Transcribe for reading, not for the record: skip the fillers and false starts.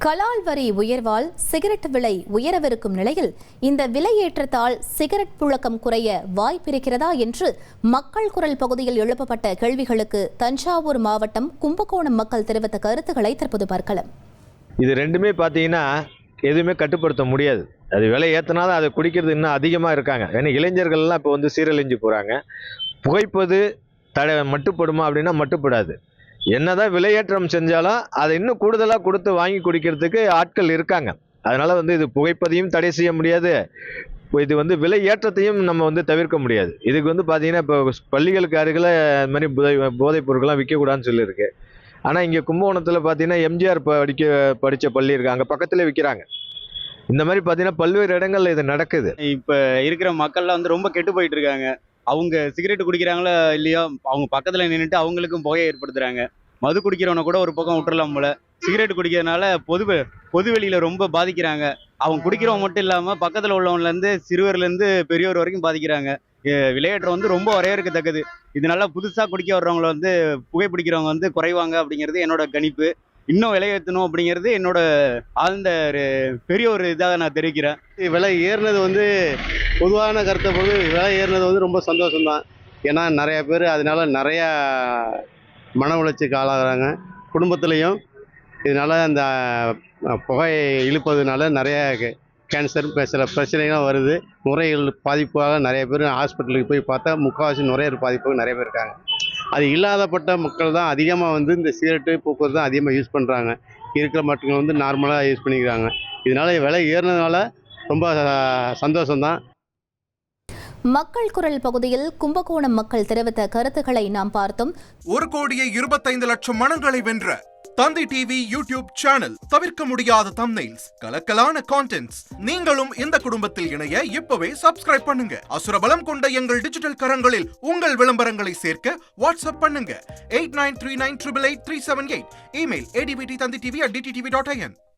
கலால் வரி உயர்வால் சிகரெட் விலை உயரவிருக்கும் நிலையில் இந்த விலையேற்றத்தால் சிகரெட் புழக்கம் குறைய வாய்ப்பிருக்கிறதா என்று மக்கள் குரல் பகுதியில் எழுப்பப்பட்ட கேள்விகளுக்கு தஞ்சாவூர் மாவட்டம் கும்பகோணம் மக்கள் தெரிவித்த கருத்துக்களை தற்போது பார்க்கலாம். இது ரெண்டுமே பார்த்தீங்கன்னா எதுவுமே கட்டுப்படுத்த முடியாது. அது விலை ஏற்றினாலும் அதை குடிக்கிறது இன்னும் அதிகமாக இருக்காங்க. ஏன்னா இளைஞர்கள்லாம் இப்போ சீரழிஞ்சு போகிறாங்க. புகைப்பது மட்டுப்படுமா அப்படின்னா மட்டுப்படாது. என்னதான் விலையேற்றம் செஞ்சாலும் அதை இன்னும் கூடுதலாக கொடுத்து வாங்கி குடிக்கிறதுக்கு ஆட்கள் இருக்காங்க. அதனால இது புகைப்பதையும் தடை செய்ய முடியாது. இது விலை ஏற்றத்தையும் நம்ம தவிர்க்க முடியாது. இதுக்கு பார்த்தீங்கன்னா இப்போ பள்ளிகளுக்கு அருகில் இந்த மாதிரி போதைப் பொருட்கள்லாம் விற்கக்கூடாதுன்னு சொல்லியிருக்கு. ஆனால் இங்கே கும்பகோணத்தில் பார்த்தீங்கன்னா எம்ஜிஆர் படித்த பள்ளி இருக்கு, அங்கே பக்கத்தில் விற்கிறாங்க. இந்த மாதிரி பார்த்தீங்கன்னா பல்வேறு இடங்கள்ல இது நடக்குது. இப்போ இருக்கிற மக்கள்லாம் ரொம்ப கெட்டு போயிட்டு இருக்காங்க. அவங்க சிகரெட் குடிக்கிறாங்களோ இல்லையோ, அவங்க பக்கத்தில் நின்றுட்டு அவங்களுக்கும் புகையை ஏற்படுத்துறாங்க. மது குடிக்கிறவனை கூட ஒரு பக்கம் விட்டுறலாம் போல. சிகரெட் குடிக்கிறதுனால பொதுவெளியில ரொம்ப பாதிக்கிறாங்க. அவங்க குடிக்கிறவங்க மட்டும் இல்லாமல் பக்கத்தில் உள்ளவங்கலேருந்து சிறுவர்லேருந்து பெரியவர் வரைக்கும் பாதிக்கிறாங்க. விலையேற்றம் ரொம்ப வரையறுக்கத்தக்கது. இதனால புதுசாக குடிக்க வர்றவங்களை புகைப்பிடிக்கிறவங்க குறைவாங்க அப்படிங்கிறது என்னோட கணிப்பு. இன்னும் விலையேற்றணும் அப்படிங்கிறது என்னோட ஆழ்ந்த பெரிய ஒரு இதாக நான் தெரிவிக்கிறேன். விலை ஏறினது பொதுவான கருத்தை பொழுது விலை ஏறினது ரொம்ப சந்தோஷம்தான். ஏன்னா நிறைய பேர் அதனால நிறையா மன உளைச்சலுக்கு ஆளாகிறாங்க. குடும்பத்துலேயும் இதனால் அந்த புகை இழுப்பதுனால நிறைய கேன்சர் சில பிரச்சனைகள்லாம் வருது. நுரையீரல் பாதிப்பாக நிறைய பேர் ஹாஸ்பிட்டலுக்கு போய் பார்த்தா முக்கால்வாசி நுரையீரல் பாதிப்பாக நிறைய பேர் இருக்காங்க. அது இல்லாதப்பட்ட மக்கள் தான் அதிகமாக இந்த சிகரெட்டு போக்குவரத்து தான் அதிகமாக யூஸ் பண்ணுறாங்க. இருக்கிற மக்கள் நார்மலாக யூஸ் பண்ணிக்கிறாங்க. இதனால் விலை ஏறினதுனால ரொம்ப சந்தோஷம்தான். மக்கள் குரல் பகுதியில் கும்பகோணம் மக்கள் தெரிவித்த கருத்துக்களை நாம் பார்த்தோம். 1,25,00,000 மனங்களை வென்ற தந்தி டிவி யூடியூப் சேனல். தவிர்க்க முடியாத தம்ப்நெயில்ஸ், கலக்கலான கான்டென்ட்ஸ். நீங்களும் இந்த குடும்பத்தில் இணைய இப்பவே சப்ஸ்கிரைப் பண்ணுங்க. அசுரபலம் கொண்ட எங்கள் டிஜிட்டல் கரங்களில் உங்கள் விளம்பரங்களை சேர்க்க வாட்ஸ்அப் பண்ணுங்க. 8939888378. Email advtthanditv@dttv.in.